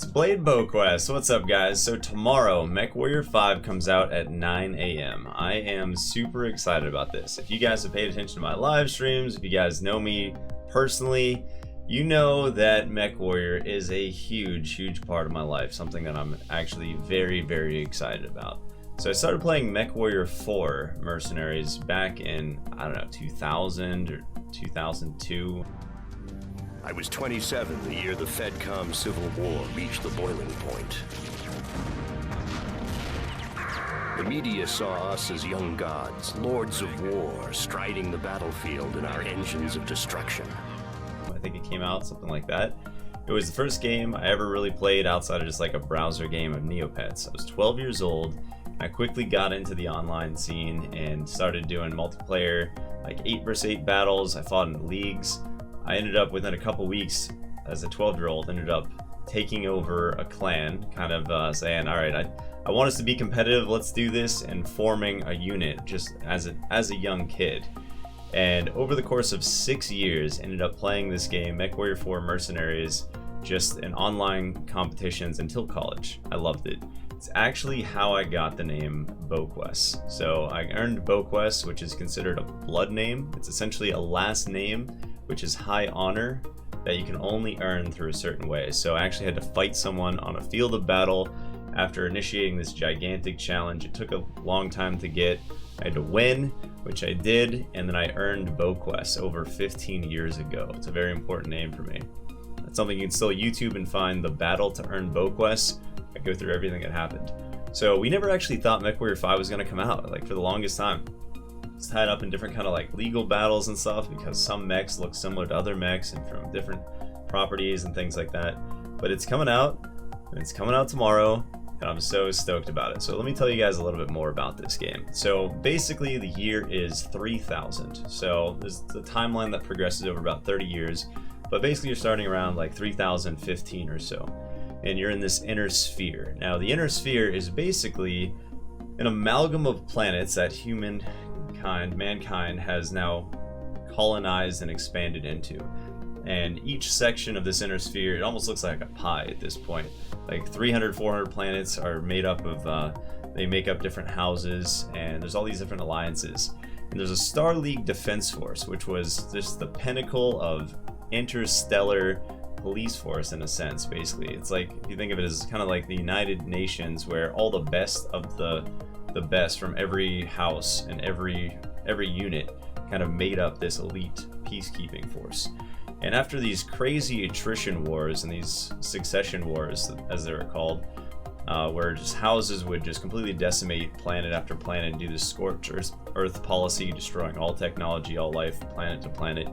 it's BladeBoques. What's up, guys? So tomorrow, MechWarrior 5 comes out at 9 a.m. I am super excited about this. If you guys have paid attention to my live streams, if you guys know me personally, you know that MechWarrior is a huge part of my life, something that I'm actually very excited about. So I started playing MechWarrior4 Mercenaries back in, I don't know, 2000 or 2002. I was 27 the year the FedCom Civil War reached the boiling point. The media saw us as young gods, lords of war, striding the battlefield in our engines of destruction. I think it came out something like that. It was the first game I ever really played outside of just like a browser game of Neopets. I was 12 years old. I quickly got into the online scene and started doing multiplayer, like 8 versus 8 battles. I fought in leagues. I ended up, within a couple weeks, as a 12-year-old, ended up taking over a clan, kind of saying, all right, I want us to be competitive, let's do this, and forming a unit just as a young kid. And over the course of 6 years, ended up playing this game, MechWarrior4 Mercenaries, just in online competitions until college. I loved it. It's actually how I got the name Boques. So I earned Boques, which is considered a blood name. It's essentially a last name, which is high honor that you can only earn through a certain way. So I actually had to fight someone on a field of battle after initiating this gigantic challenge. It took a long time to get. I had to win, which I did, and then I earned Boques over 15 years ago. It's a very important name for me. That's something you can still YouTube and find, the battle to earn Boques. I go through everything that happened. So we never actually thought MechWarrior 5 was going to come out, like for the longest time. It's tied up in different kind of like legal battles and stuff because some mechs look similar to other mechs and from different properties and things like that. But it's coming out, and it's coming out tomorrow, and I'm so stoked about it. So let me tell you guys a little bit more about this game. So basically the year is 3000. So there's the timeline that progresses over about 30 years, but basically you're starting around like 3015 or so. And you're in this inner sphere. Now the inner sphere is basically an amalgam of planets that mankind has now colonized and expanded into. And each section of this inner sphere, it almost looks like a pie at this point. Like 300, 400 planets are made up of, they make up different houses, and there's all these different alliances. And there's a Star League Defense Force, which was just the pinnacle of interstellar police force in a sense. Basically, it's like, if you think of it as kind of like the United Nations, where all the best of the best from every house and every unit kind of made up this elite peacekeeping force. And after these crazy attrition wars and these succession wars, as they were called, where just houses would just completely decimate planet after planet and do this scorched earth policy, destroying all technology, all life, planet to planet,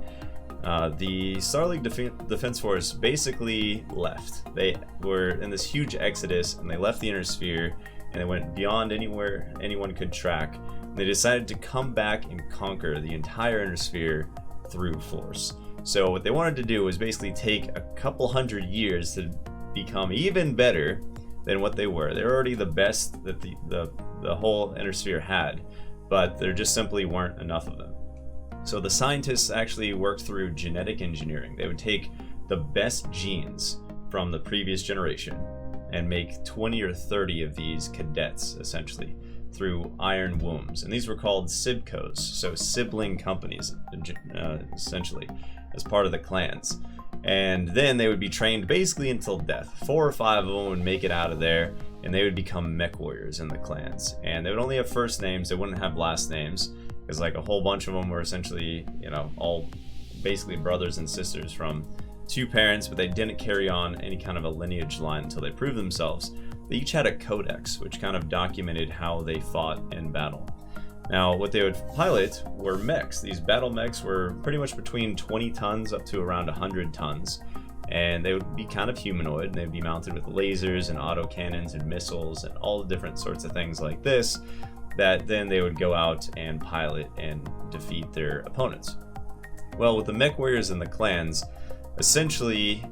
the Star League Defense Force basically left. They were in this huge exodus, and they left the inner sphere, and they went beyond anywhere anyone could track. And they decided to come back and conquer the entire inner sphere through force. So what they wanted to do was basically take a couple hundred years to become even better than what they were. They were already the best that the whole inner sphere had, but there just simply weren't enough of them. So the scientists actually worked through genetic engineering. They would take the best genes from the previous generation and make 20 or 30 of these cadets, essentially, through iron wombs. And these were called sibcos, so sibling companies, essentially, as part of the clans. And then they would be trained basically until death. 4 or 5 of them would make it out of there, and they would become mech warriors in the clans. And they would only have first names, they wouldn't have last names, because like a whole bunch of them were essentially, you know, all basically brothers and sisters from 2 parents, but they didn't carry on any kind of a lineage line until they proved themselves. They each had a codex, which kind of documented how they fought in battle. Now, what they would pilot were mechs. These battle mechs were pretty much between 20 tons up to around 100 tons. And they would be kind of humanoid, and they'd be mounted with lasers and autocannons and missiles and all the different sorts of things like this, that then they would go out and pilot and defeat their opponents. Well, with the mech warriors and the clans, essentially,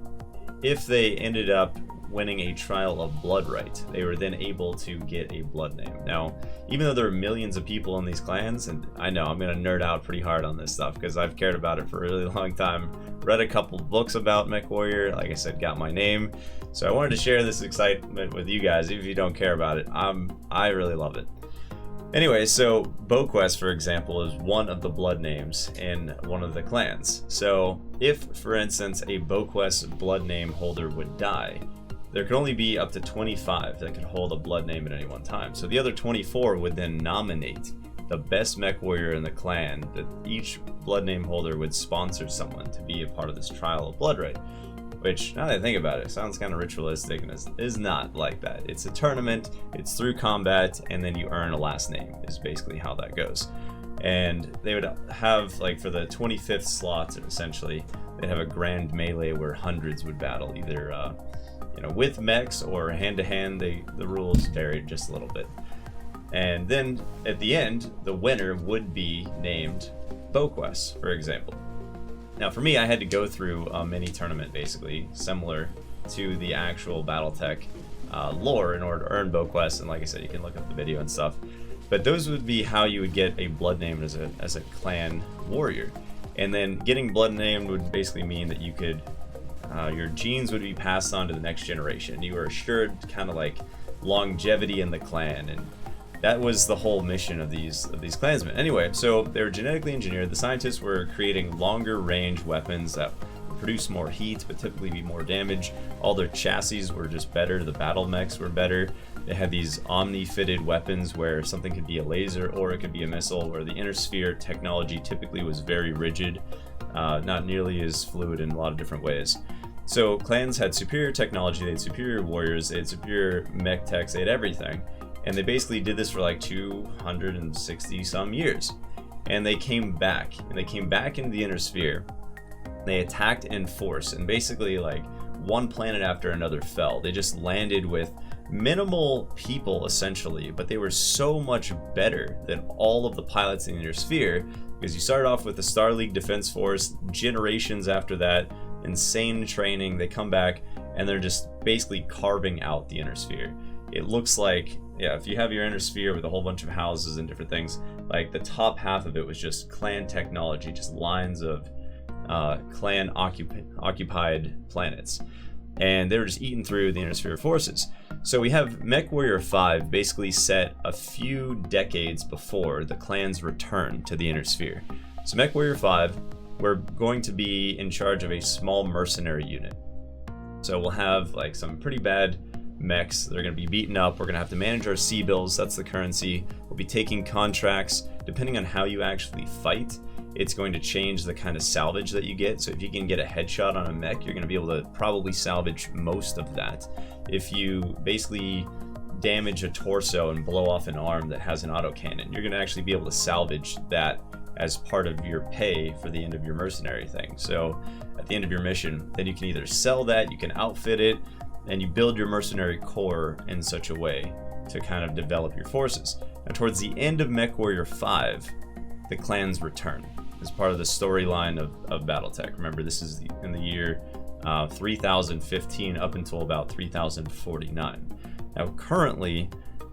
if they ended up winning a trial of blood right, they were then able to get a blood name. Now, even though there are millions of people in these clans, and I know I'm going to nerd out pretty hard on this stuff because I've cared about it for a really long time, read a couple books about MechWarrior, like I said, got my name, so I wanted to share this excitement with you guys, even if you don't care about it. I really love it. Anyway, so Boques, for example, is one of the blood names in one of the clans. So if, for instance, a Boques blood name holder would die, there could only be up to 25 that could hold a blood name at any one time. So the other 24 would then nominate the best mech warrior in the clan, that each blood name holder would sponsor someone to be a part of this trial of blood right. Which, now that I think about it, sounds kind of ritualistic and is not like that. It's a tournament, it's through combat, and then you earn a last name, is basically how that goes. And they would have, like, for the 25th slot, essentially, they'd have a grand melee where hundreds would battle, either with mechs or hand-to-hand. The rules varied just a little bit. And then, at the end, the winner would be named Boques, for example. Now for me, I had to go through a mini tournament, basically, similar to the actual BattleTech lore in order to earn Boques, and like I said, you can look up the video and stuff. But those would be how you would get a blood name as a clan warrior. And then getting blood named would basically mean that you could, your genes would be passed on to the next generation. You were assured kind of like longevity in the clan, and that was the whole mission of these clansmen. Anyway, so they were genetically engineered. The scientists were creating longer range weapons that produce more heat but typically be more damage. All their chassis were just better. The battle mechs were better. They had these omni-fitted weapons where something could be a laser or it could be a missile, where the inner sphere technology typically was very rigid, not nearly as fluid in a lot of different ways. So clans had superior technology, they had superior warriors, they had superior mech techs, they had everything. And they basically did this for like 260 some years. And they came back into the inner sphere. They attacked in force, and basically like one planet after another fell. They just landed with minimal people essentially, but they were so much better than all of the pilots in the inner sphere, because you started off with the Star League Defense Force, generations after that, insane training. They come back and they're just basically carving out the inner sphere. It looks like, yeah, if you have your inner sphere with a whole bunch of houses and different things, like the top half of it was just clan technology, just lines of clan occupied planets, and they were just eaten through the inner sphere forces. So we have MechWarrior4 basically set a few decades before the clan's return to the inner sphere. So MechWarrior4, we're going to be in charge of a small mercenary unit. So we'll have like some pretty bad mechs. They're going to be beaten up. We're going to have to manage our sea bills. That's the currency. We'll be taking contracts. Depending on how you actually fight, it's going to change the kind of salvage that you get. So if you can get a headshot on a mech, you're going to be able to probably salvage most of that. If you basically damage a torso and blow off an arm that has an autocannon, you're going to actually be able to salvage that as part of your pay for the end of your mercenary thing. So at the end of your mission, then you can either sell that, you can outfit it, and you build your mercenary core in such a way to kind of develop your forces. Now towards the end of MechWarrior4, the clans return as part of the storyline of BattleTech. Remember, this is in the year 3015 up until about 3049. Now currently,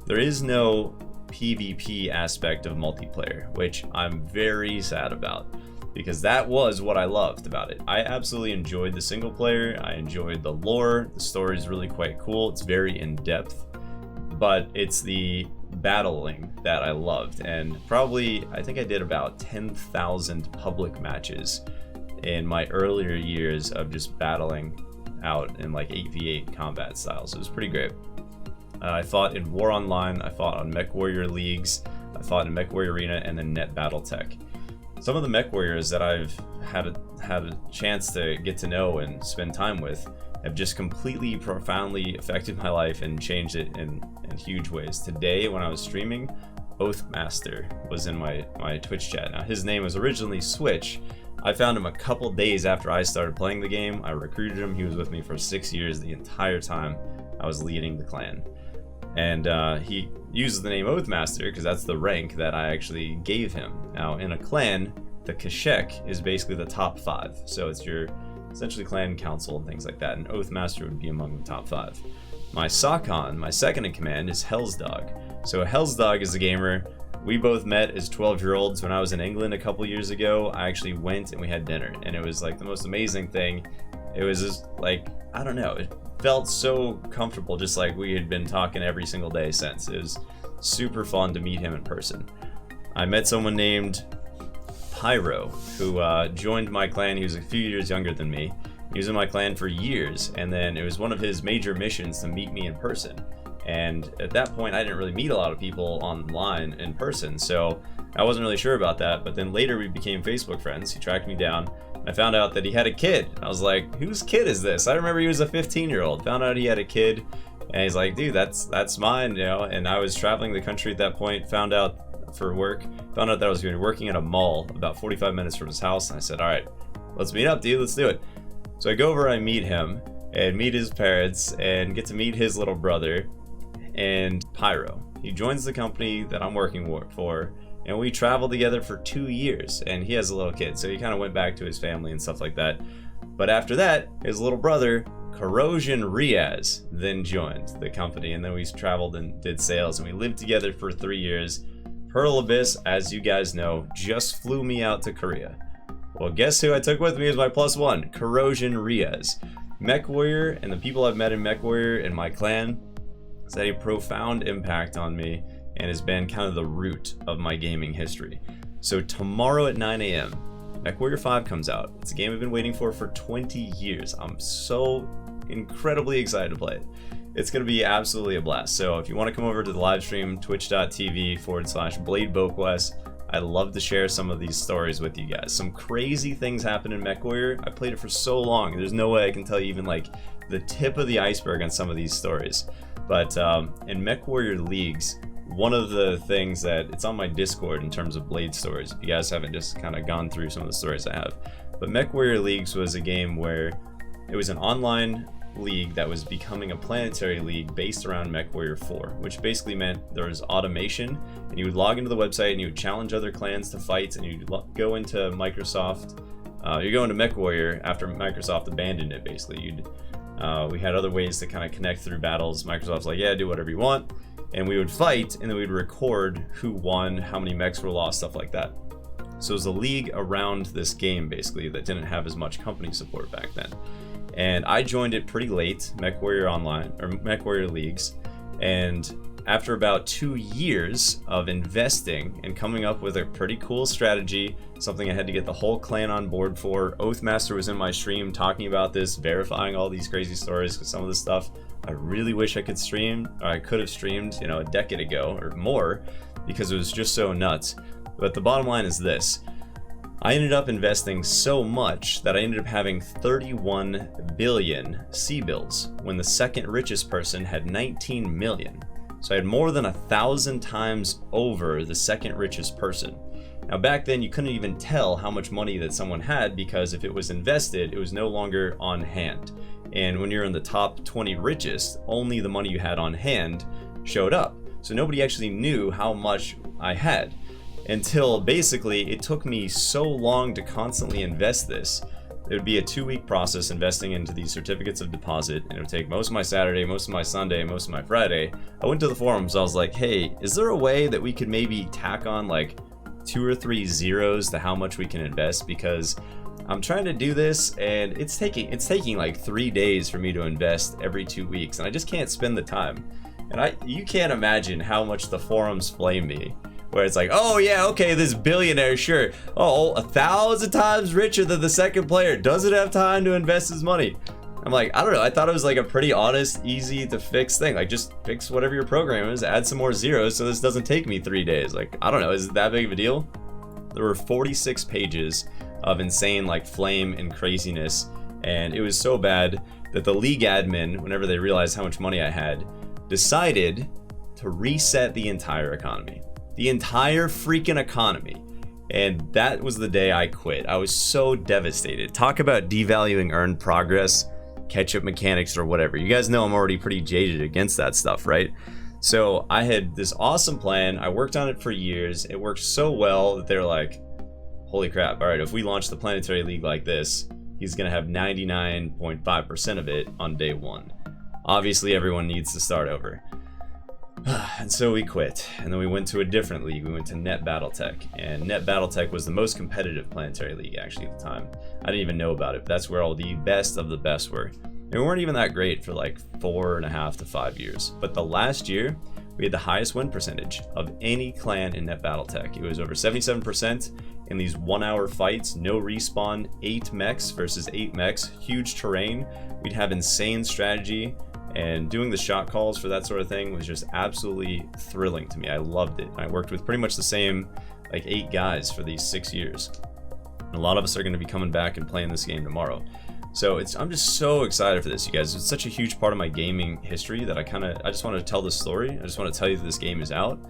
there is no PvP aspect of multiplayer, which I'm very sad about, because that was what I loved about it. I absolutely enjoyed the single player, I enjoyed the lore, the story is really quite cool, it's very in-depth, but it's the battling that I loved. And probably, I think I did about 10,000 public matches in my earlier years of just battling out in like 8v8 combat styles. It was pretty great. I fought in War Online, I fought on MechWarrior leagues, I fought in MechWarrior Arena, and then Net BattleTech. Some of the mech warriors that I've had a chance to get to know and spend time with have just completely, profoundly affected my life and changed it in huge ways. Today, when I was streaming, Oathmaster was in my Twitch chat. Now, his name was originally Switch. I found him a couple days after I started playing the game. I recruited him. He was with me for 6 years, the entire time I was leading the clan. And he uses the name Oathmaster because that's the rank that I actually gave him. Now, in a clan, the Kashek is basically the top 5. So it's your essentially clan council and things like that, and Oathmaster would be among the top 5. My Sakon, my second in command, is Hell's Dog. So Hell's Dog is a gamer. We both met as 12-year-olds when I was in England a couple years ago. I actually went and we had dinner, and it was like the most amazing thing. It was just like, I don't know, it felt so comfortable, just like we had been talking every single day since. It was super fun to meet him in person. I met someone named Pyro, who joined my clan. He was a few years younger than me. He was in my clan for years, and then it was one of his major missions to meet me in person. And at that point, I didn't really meet a lot of people online in person, so I wasn't really sure about that. But then later we became Facebook friends. He tracked me down. I found out that he had a kid. I was like, whose kid is this? I remember he was a 15-year-old. Found out he had a kid, and he's like, dude, that's mine, you know. And I was traveling the country at that point, found out for work, found out that I was going to be working at a mall about 45 minutes from his house, and I said, all right, let's meet up, dude, let's do it. So I go over, I meet him, and meet his parents, and get to meet his little brother, and Pyro. He joins the company that I'm working for, and we traveled together for 2 years, and he has a little kid, so he kind of went back to his family and stuff like that. But after that, his little brother, Corrosion Riaz, then joined the company, and then we traveled and did sales, and we lived together for 3 years. Pearl Abyss, as you guys know, just flew me out to Korea. Well, guess who I took with me as my +1? Corrosion Riaz. MechWarrior and the people I've met in MechWarrior and my clan has had a profound impact on me and has been kind of the root of my gaming history. So tomorrow at 9 a.m., MechWarrior 5 comes out. It's a game I've been waiting for 20 years. I'm so incredibly excited to play it. It's going to be absolutely a blast. So if you want to come over to the live stream, twitch.tv/BladeBoques, I'd love to share some of these stories with you guys. Some crazy things happen in MechWarrior. I played it for so long. There's no way I can tell you even like the tip of the iceberg on some of these stories. But in MechWarrior Leagues, one of the things that it's on my Discord in terms of Blade stories, if you guys haven't just kind of gone through some of the stories I have. But MechWarrior Leagues was a game where it was an online league that was becoming a planetary league based around MechWarrior 4, which basically meant there was automation, and you would log into the website and you would challenge other clans to fight, and you'd go into Microsoft. You go into MechWarrior after Microsoft abandoned it, basically. We had other ways to kind of connect through battles. Microsoft's like, yeah, do whatever you want. And we would fight, and then we'd record who won, how many mechs were lost, stuff like that. So it was a league around this game, basically, that didn't have as much company support back then. And I joined it pretty late, MechWarrior Online, or MechWarrior Leagues, and after about 2 years of investing and coming up with a pretty cool strategy, something I had to get the whole clan on board for. Oathmaster was in my stream talking about this, verifying all these crazy stories, because some of this stuff I really wish I could stream, or I could have streamed, you know, a decade ago or more, because it was just so nuts. But the bottom line is this. I ended up investing so much that I ended up having 31 billion C-bills when the second richest person had 19 million. So I had more than 1,000 times over the second richest person. Now back then you couldn't even tell how much money that someone had, because if it was invested, it was no longer on hand. And when you're in the top 20 richest, only the money you had on hand showed up. So nobody actually knew how much I had. Until basically it took me so long to constantly invest this. It would be a 2-week process investing into these certificates of deposit, and it would take most of my Saturday, most of my Sunday, most of my Friday. I went to the forums, I was like, hey, is there a way that we could maybe tack on like 2 or 3 zeros to how much we can invest? Because I'm trying to do this and it's taking like 3 days for me to invest every 2 weeks, and I just can't spend the time. And you can't imagine how much the forums flame me. Where it's like, oh yeah, okay, this billionaire, sure. Oh, 1,000 times richer than the second player, doesn't have time to invest his money. I'm like, I don't know, I thought it was like a pretty honest, easy to fix thing. Like, just fix whatever your program is, add some more zeros so this doesn't take me 3 days. Like, I don't know, is it that big of a deal? There were 46 pages of insane like flame and craziness, and it was so bad that the league admin, whenever they realized how much money I had, decided to reset the entire economy. The entire freaking economy. And that was the day I quit. I was so devastated. Talk about devaluing earned progress, catch-up mechanics, or whatever. You guys know I'm already pretty jaded against that stuff, right? So I had this awesome plan. I worked on it for years. It worked so well that they're like, holy crap, all right, if we launch the Planetary League like this, he's going to have 99.5% of it on day one. Obviously, everyone needs to start over. And so we quit, and then we went to a different league. We went to Net BattleTech, and Net BattleTech was the most competitive planetary league actually at the time. I didn't even know about it, but that's where all the best of the best were. And we weren't even that great for like 4.5 to 5 years. But the last year, we had the highest win percentage of any clan in Net BattleTech. It was over 77% in these 1-hour fights, no respawn, 8 mechs versus 8 mechs, huge terrain. We'd have insane strategy. And doing the shot calls for that sort of thing was just absolutely thrilling to me. I loved it. I worked with pretty much the same like 8 guys for these 6 years. And a lot of us are going to be coming back and playing this game tomorrow. So I'm just so excited for this, you guys. It's such a huge part of my gaming history that I just want to tell this story. I just want to tell you that this game is out.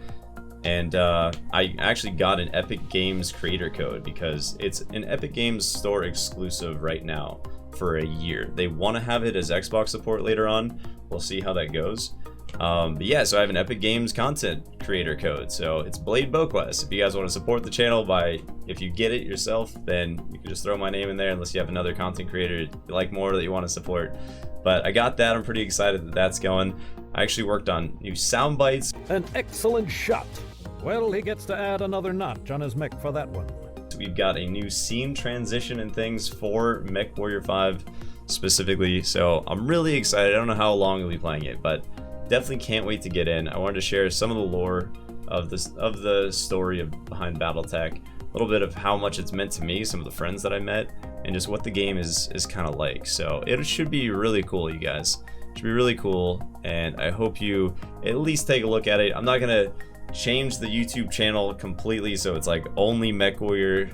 And I actually got an Epic Games creator code because it's an Epic Games store exclusive right now for a year. They want to have it as Xbox support later on. We'll see how that goes. But yeah, so I have an Epic Games content creator code. So it's BladeBoques. If you guys want to support the channel if you get it yourself, then you can just throw my name in there unless you have another content creator you like more that you want to support. But I got that. I'm pretty excited that that's going. I actually worked on new sound bites. An excellent shot. Well, he gets to add another notch on his mech for that one. We've got a new scene transition and things for MechWarrior 5 specifically, so I'm really excited. I don't know how long we'll be playing it, but definitely can't wait to get in. I wanted to share some of the lore of the story behind BattleTech, a little bit of how much it's meant to me, some of the friends that I met, and just what the game is kind of like. So it should be really cool, you guys. It should be really cool, and I hope you at least take a look at it. I'm not gonna change the YouTube channel completely so it's like only MechWarrior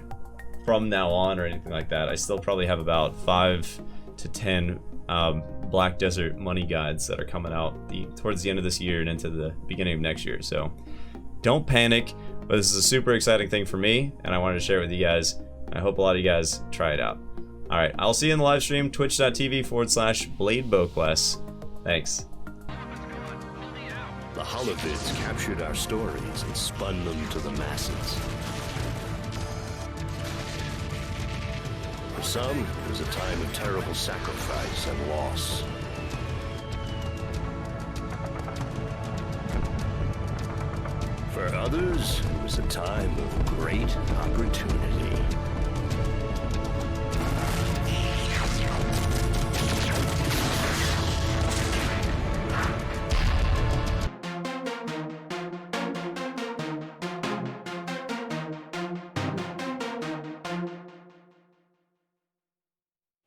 from now on or anything like that. I still probably have about 5 to 10 Black Desert money guides that are coming out towards the end of this year and into the beginning of next year. So don't panic, but this is a super exciting thing for me and I wanted to share it with you guys. I hope a lot of you guys try it out. All right, I'll see you in the live stream, twitch.tv/BladeBoques. Thanks. The holovids captured our stories and spun them to the masses. For some, it was a time of terrible sacrifice and loss. For others, it was a time of great opportunity.